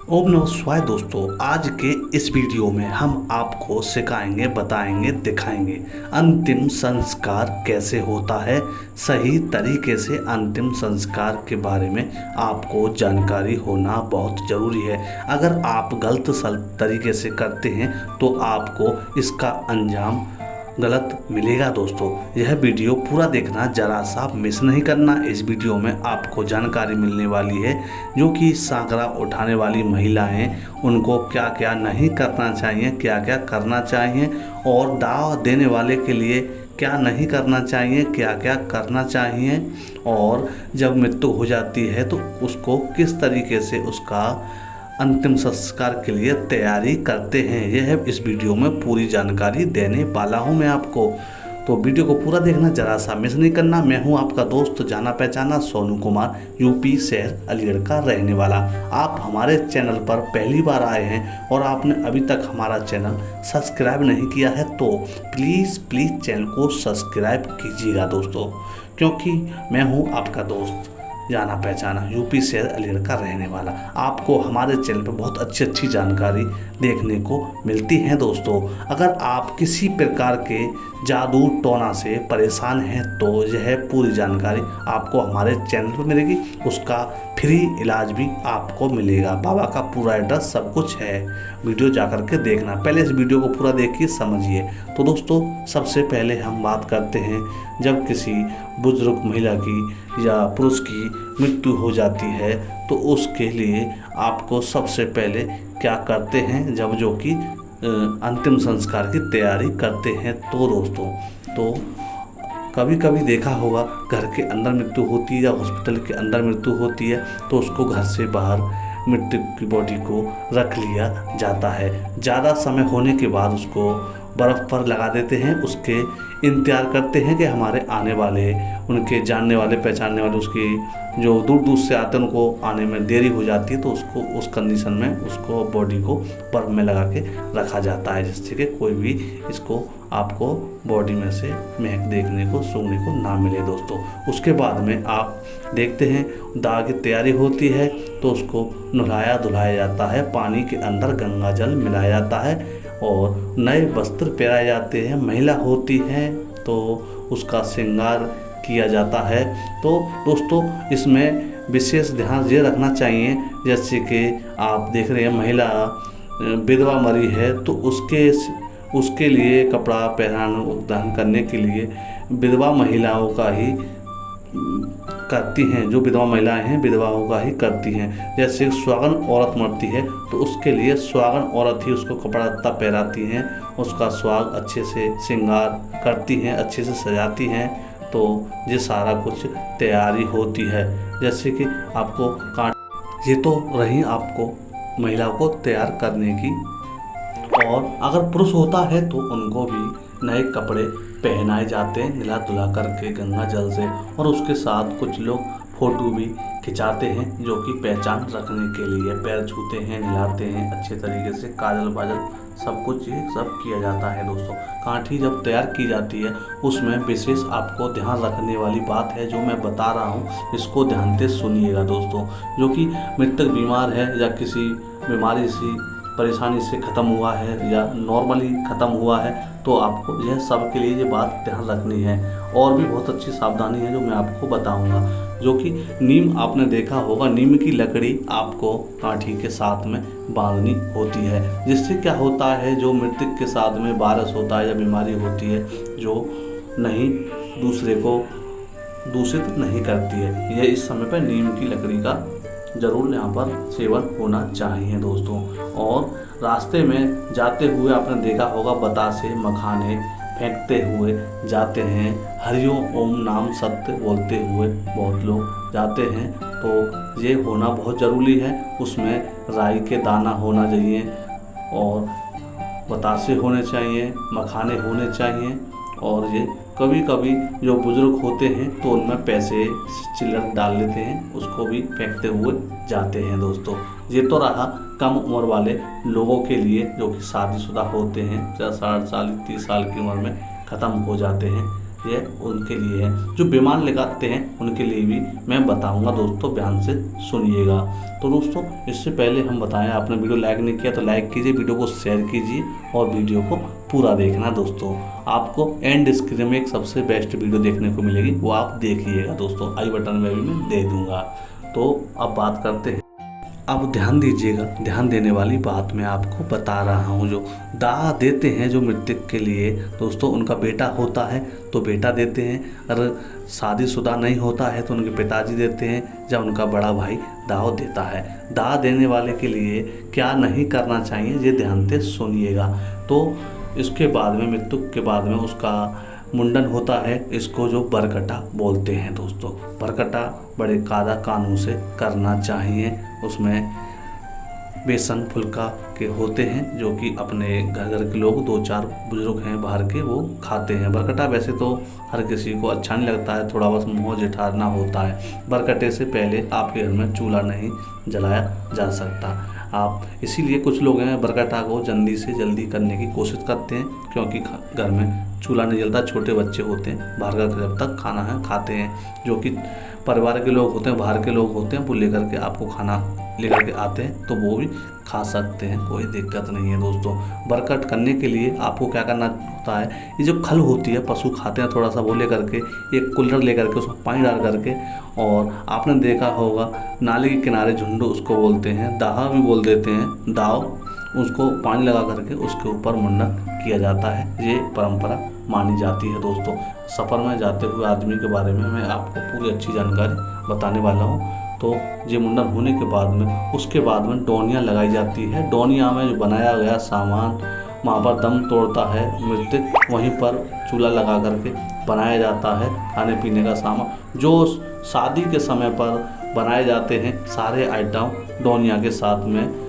ओम नमः शिवाय दोस्तों, आज के इस वीडियो में हम आपको सिखाएंगे, बताएंगे, दिखाएंगे अंतिम संस्कार कैसे होता है। सही तरीके से अंतिम संस्कार के बारे में आपको जानकारी होना बहुत ज़रूरी है। अगर आप गलत तरीके से करते हैं तो आपको इसका अंजाम गलत मिलेगा। दोस्तों, यह वीडियो पूरा देखना, जरा सा मिस नहीं करना। इस वीडियो में आपको जानकारी मिलने वाली है जो कि सांकरा उठाने वाली महिलाएं, उनको क्या क्या नहीं करना चाहिए, क्या क्या करना चाहिए, और दाव देने वाले के लिए क्या नहीं करना चाहिए, क्या क्या करना चाहिए, और जब मृत्यु हो जाती है तो उसको किस तरीके से उसका अंतिम संस्कार के लिए तैयारी करते हैं। यह इस वीडियो में पूरी जानकारी देने वाला हूं मैं आपको, तो वीडियो को पूरा देखना, जरा सा मिस नहीं करना। मैं हूं आपका दोस्त जाना पहचाना सोनू कुमार, यूपी शहर अलीगढ़ का रहने वाला। आप हमारे चैनल पर पहली बार आए हैं और आपने अभी तक हमारा चैनल सब्सक्राइब नहीं किया है तो प्लीज़ चैनल को सब्सक्राइब कीजिएगा दोस्तों, क्योंकि मैं हूँ आपका दोस्त जाना पहचाना, यूपी शहर अलीगढ़ का रहने वाला। आपको हमारे चैनल पर बहुत अच्छी जानकारी देखने को मिलती है दोस्तों। अगर आप किसी प्रकार के जादू टोना से परेशान हैं तो यह पूरी जानकारी आपको हमारे चैनल पर मिलेगी। उसका फ्री इलाज भी आपको मिलेगा। बाबा का पूरा एड्रेस सब कुछ है, वीडियो जाकर के देखना। पहले इस वीडियो को पूरा देखिए, समझिए। तो दोस्तों, सबसे पहले हम बात करते हैं, जब किसी बुजुर्ग महिला की या पुरुष की मृत्यु हो जाती है तो उसके लिए आपको सबसे पहले क्या करते हैं, जब जो कि अंतिम संस्कार की तैयारी करते हैं तो दोस्तों, तो कभी कभी देखा होगा घर के अंदर मृत्यु होती है या हॉस्पिटल के अंदर मृत्यु होती है तो उसको घर से बाहर मृत्यु की बॉडी को रख लिया जाता है। ज़्यादा समय होने के बाद उसको बर्फ़ पर लगा देते हैं। उसके इंतज़ार करते हैं कि हमारे आने वाले, उनके जानने वाले, पहचानने वाले, उसकी जो दूर दूर से आते हैं उनको आने में देरी हो जाती है तो उसको उस कंडीशन में उसको बॉडी को बर्फ़ में लगा के रखा जाता है, जिससे कि कोई भी इसको आपको बॉडी में से महक देखने को, सूंघने को ना मिले दोस्तों। उसके बाद में आप देखते हैं दाह की तैयारी होती है तो उसको नहलाया धुलाया जाता है, पानी के अंदर गंगा जल मिलाया जाता है और नए वस्त्र पहनाए जाते हैं। महिला होती है तो उसका श्रृंगार किया जाता है। तो दोस्तों, इसमें विशेष ध्यान ये रखना चाहिए, जैसे कि आप देख रहे हैं महिला विधवा मरी है तो उसके लिए कपड़ा पहनाना करने के लिए विधवा महिलाओं का ही करती हैं। जो विधवा महिलाएं हैं विधवाओं का ही करती हैं। जैसे स्वागन औरत मरती है तो उसके लिए स्वागन औरत ही उसको कपड़ा लत्ता पहनाती हैं, उसका स्वाग अच्छे से श्रृंगार करती हैं, अच्छे से सजाती हैं। तो ये सारा कुछ तैयारी होती है। जैसे कि आपको ये तो रही आपको महिला को तैयार करने की, और अगर पुरुष होता है तो उनको भी नए कपड़े पहनाए जाते हैं निला धुला करके गंगा जल से, और उसके साथ कुछ लोग फ़ोटो भी खिंचाते हैं जो कि पहचान रखने के लिए। पैर छूते हैं, नहलाते हैं अच्छे तरीके से, काजल बाजल सब कुछ ये सब किया जाता है दोस्तों। कांठी जब तैयार की जाती है उसमें विशेष आपको ध्यान रखने वाली बात है जो मैं बता रहा हूँ, इसको ध्यान से सुनिएगा दोस्तों। जो कि मृतक बीमार है या किसी बीमारी से परेशानी से ख़त्म हुआ है या नॉर्मली ख़त्म हुआ है तो आपको यह सब के लिए ये बात ध्यान रखनी है। और भी बहुत अच्छी सावधानी है जो मैं आपको बताऊंगा। जो कि नीम आपने देखा होगा, नीम की लकड़ी आपको काठी के साथ में बांधनी होती है, जिससे क्या होता है जो मृतक के साथ में वायरस होता है या बीमारी होती है जो नहीं दूसरे को दूषित नहीं करती है। यह इस समय पर नीम की लकड़ी का ज़रूर यहाँ पर सेवन होना चाहिए दोस्तों। और रास्ते में जाते हुए आपने देखा होगा बतासे मखाने फेंकते हुए जाते हैं, हरिओम ओम नाम सत्य बोलते हुए बहुत लोग जाते हैं, तो ये होना बहुत ज़रूरी है। उसमें राई के दाना होना चाहिए और बतासे होने चाहिए, मखाने होने चाहिए। और ये कभी कभी जो बुजुर्ग होते हैं तो उनमें पैसे चिल्लर डाल लेते हैं, उसको भी फेंकते हुए जाते हैं दोस्तों। ये तो रहा कम उम्र वाले लोगों के लिए जो कि शादीशुदा होते हैं, 60 साल 30 साल की उम्र में ख़त्म हो जाते हैं। ये उनके लिए है। जो बेमान लगाते हैं उनके लिए भी मैं बताऊंगा दोस्तों, ध्यान से सुनिएगा। तो दोस्तों इससे पहले हम बताएं, आपने वीडियो लाइक नहीं किया तो लाइक कीजिए, वीडियो को शेयर कीजिए और वीडियो को पूरा देखना दोस्तों। आपको एंड स्क्रीन में एक सबसे बेस्ट वीडियो देखने को मिलेगी, वो आप देखिएगा दोस्तों, आई बटन में भी मैं दे दूँगा। तो अब बात करते हैं। अब ध्यान दीजिएगा, ध्यान देने वाली बात मैं आपको बता रहा हूँ। जो दाह देते हैं जो मृतक के लिए दोस्तों, उनका बेटा होता है तो बेटा देते हैं, अगर शादीशुदा नहीं होता है तो उनके पिताजी देते हैं, जब उनका बड़ा भाई दाव देता है। दाह देने वाले के लिए क्या नहीं करना चाहिए ये ध्यान से सुनिएगा। तो इसके बाद में, मृत्यु के बाद में उसका मुंडन होता है, इसको जो बरकटा बोलते हैं दोस्तों। बरकटा बड़े कायदा कानून से करना चाहिए। उसमें बेसन फुल्का के होते हैं जो कि अपने घर के लोग, 2-4 बुजुर्ग हैं बाहर के, वो खाते हैं। बरकटा वैसे तो हर किसी को अच्छा नहीं लगता है, थोड़ा बस मुँह जिठाना होता है। बरकटे से पहले आपके घर में चूल्हा नहीं जलाया जा सकता। आप इसीलिए कुछ लोग हैं बरकटा को जल्दी से जल्दी करने की कोशिश करते हैं, क्योंकि घर में चूल्हा नहीं जलता, छोटे बच्चे होते हैं, बाहर का जब तक खाना है खाते हैं, जो कि परिवार के लोग होते हैं, बाहर के लोग होते हैं, वो लेकर के आपको खाना लेकर के आते हैं तो वो भी खा सकते हैं, कोई दिक्कत नहीं है दोस्तों। बरकट करने के लिए आपको क्या करना होता है, ये जो खल होती है पशु खाते हैं, थोड़ा सा वो लेकर के एक कुल्हड़ लेकर के उसमें पानी डाल करके, और आपने देखा होगा नाले के किनारे झुंडू उसको बोलते हैं, दाहा भी बोल देते हैं, दाव, उसको पानी लगा करके उसके ऊपर मुंडन किया जाता है। ये परंपरा मानी जाती है दोस्तों। सफ़र में जाते हुए आदमी के बारे में मैं आपको पूरी अच्छी जानकारी बताने वाला हूँ। तो ये मुंडन होने के बाद में, उसके बाद में डोनिया लगाई जाती है। डोनिया में जो बनाया गया सामान, वहाँ पर दम तोड़ता है मृतक, वहीं पर चूल्हा लगा करके बनाया जाता है खाने पीने का सामान। जो शादी के समय पर बनाए जाते हैं सारे आइटम डोनिया के साथ में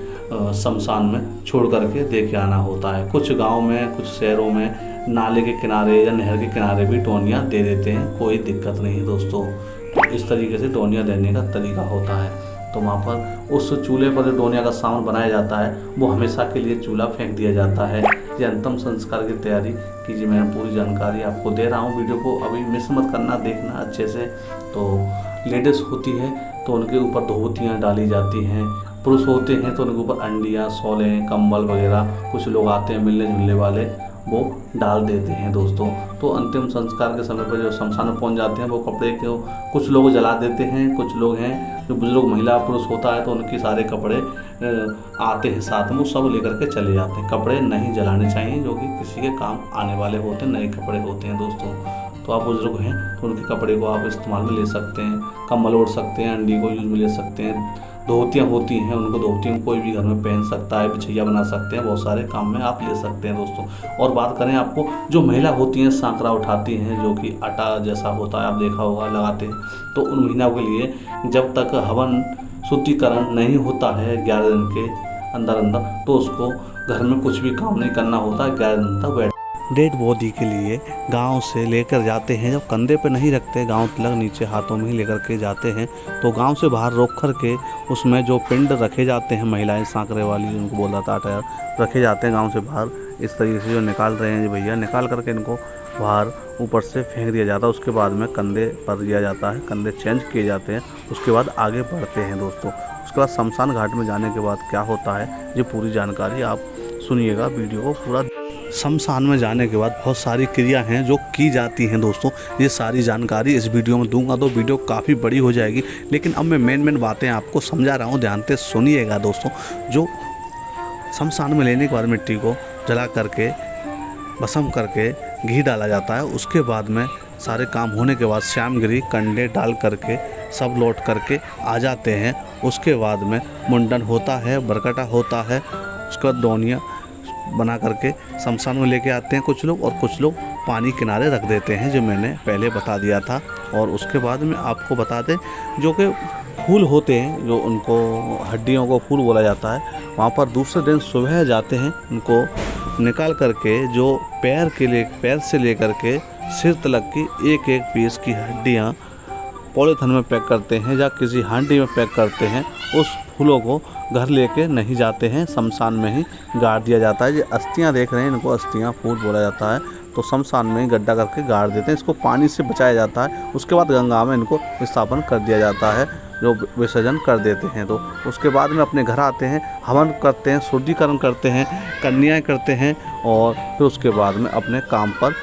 शमशान में छोड़ करके दे के आना होता है। कुछ गांव में, कुछ शहरों में नाले के किनारे या नहर के किनारे भी डोनिया दे देते हैं, कोई दिक्कत नहीं है दोस्तों। इस तरीके से डोनिया देने का तरीका होता है। तो वहाँ पर उस चूल्हे पर जो डोनिया का सामान बनाया जाता है वो हमेशा के लिए चूल्हा फेंक दिया जाता है। ये अंतिम संस्कार की तैयारी कीजिए, मैं पूरी जानकारी आपको दे रहा हूँ, वीडियो को अभी मिस मत करना, देखना अच्छे से। तो लेडीज़ होती है तो उनके ऊपर धोतियाँ डाली जाती हैं, पुरुष होते हैं तो उनके ऊपर अंडियाँ, शॉलें, कंबल वगैरह कुछ लोग आते हैं मिलने जुलने वाले, वो डाल देते हैं दोस्तों। तो अंतिम संस्कार के समय पर जो शमशान में पहुंच जाते हैं वो कपड़े को कुछ लोग जला देते हैं, कुछ लोग हैं जो बुजुर्ग महिला पुरुष होता है तो उनके सारे कपड़े आते हैं साथ में, वो सब लेकर के चले जाते हैं। कपड़े नहीं जलाने चाहिए जो कि किसी के काम आने वाले होते हैं, नए कपड़े होते हैं दोस्तों। तो आप बुजुर्ग हैं तो उनके कपड़े को आप इस्तेमाल में ले सकते हैं, कंबल ओढ़ सकते हैं, अंडी को यूज में ले सकते हैं। धोतियाँ होती हैं, उनको धोतियाँ कोई भी घर में पहन सकता है, बिछैया बना सकते हैं, बहुत सारे काम में आप ले सकते हैं दोस्तों। और बात करें आपको, जो महिला होती हैं सांकरा उठाती हैं, जो कि आटा जैसा होता है, आप देखा होगा लगाते हैं, तो उन महिलाओं के लिए जब तक हवन शुद्धिकरण नहीं होता है 11 दिन के अंदर तो उसको घर में कुछ भी काम नहीं करना होता, 11 दिन तक बैठ। डेड बॉडी के लिए गांव से लेकर जाते हैं, जब कंधे पे नहीं रखते, गांव तक नीचे हाथों में ही लेकर के जाते हैं। तो गांव से बाहर रोक कर के उसमें जो पिंड रखे जाते हैं, महिलाएं सांकरे वाली जिनको बोला था आटा रखे जाते हैं गांव से बाहर, इस तरीके से जो निकाल रहे हैं भैया, निकाल करके इनको बाहर ऊपर से फेंक दिया जाता है। उसके बाद में कंधे पर दिया जाता है, कंधे चेंज किए जाते हैं, उसके बाद आगे बढ़ते हैं दोस्तों। उसके बाद शमशान घाट में जाने के बाद क्या होता है ये पूरी जानकारी आप सुनिएगा, वीडियो को पूरा। शमशान में जाने के बाद बहुत सारी क्रिया हैं जो की जाती हैं दोस्तों, ये सारी जानकारी इस वीडियो में दूंगा तो वीडियो काफ़ी बड़ी हो जाएगी, लेकिन अब मैं मेन बातें आपको समझा रहा हूँ, ध्यान से सुनिएगा दोस्तों। जो शमशान में लेने के बाद मिट्टी को जला करके भस्म करके घी डाला जाता है, उसके बाद में सारे काम होने के बाद श्यामगिरी कंडे डाल करके सब लौट करके आ जाते हैं। उसके बाद में मुंडन होता है, बरकटा होता है, उसका डोनिया बना करके शमशान में लेके आते हैं कुछ लोग, और कुछ लोग पानी किनारे रख देते हैं, जो मैंने पहले बता दिया था। और उसके बाद में आपको बता दें जो कि फूल होते हैं, जो उनको हड्डियों को फूल बोला जाता है, वहाँ पर दूसरे दिन सुबह जाते हैं, उनको निकाल करके जो पैर से लेकर के सिर तलक की एक एक पीस की हड्डियाँ पॉलीथिन में पैक करते हैं या किसी हांडी में पैक करते हैं। उस फूलों को घर लेके नहीं जाते हैं, शमशान में ही गाड़ दिया जाता है। ये अस्थियाँ देख रहे हैं, इनको अस्थियाँ फूल बोला जाता है। तो शमशान में ही गड्ढा करके गाड़ देते हैं। इसको पानी से बचाया जाता है। उसके बाद गंगा में इनको विस्थापन कर दिया जाता है, जो विसर्जन कर देते हैं। तो उसके बाद में अपने घर आते हैं, हवन करते हैं, शुद्धिकरण करते हैं, कन्याएं करते हैं और फिर उसके बाद में अपने काम पर